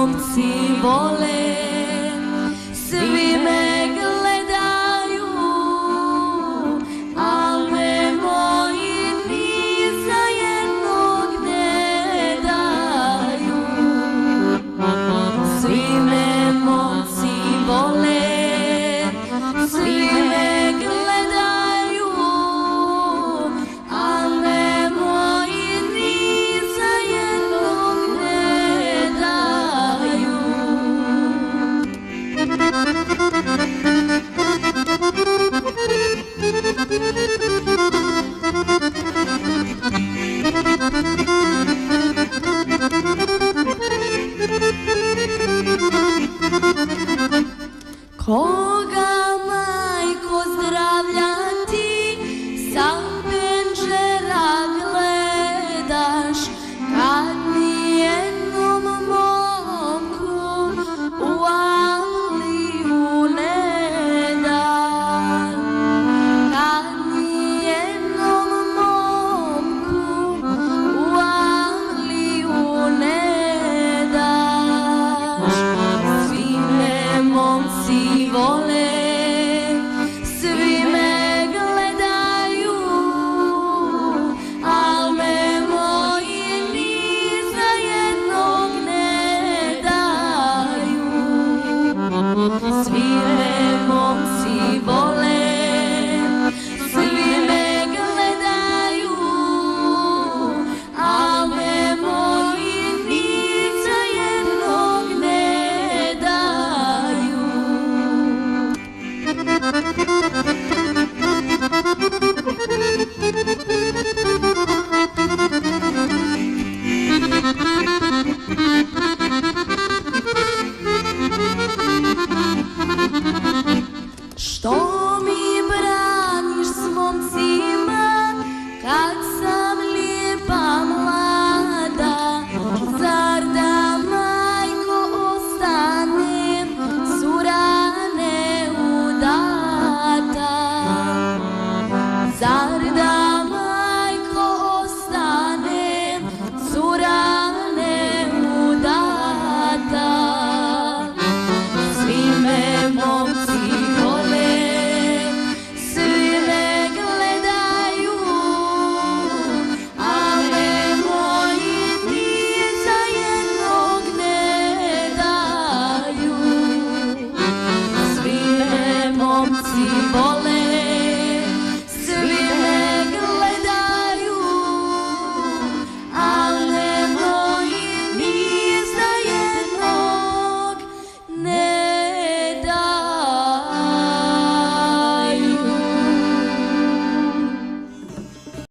momci vole, svi me gledaju, al me moji ni za jednog ne daju. Svi me momci vole, svi me gledaju, al me moji ni za jednog ne daju. Koga, majko, zdravljati, sa penđera gledaš, kad nijednom momku u Angliju ne daš, kad nijednom momku u Angliju ne daš. Svi me momci vole, svi me gledaju, al me moji ni za jednog ne daju. Svi me momci vole, svi me gledaju, al me moji ni za jednog ne daju. Thank you.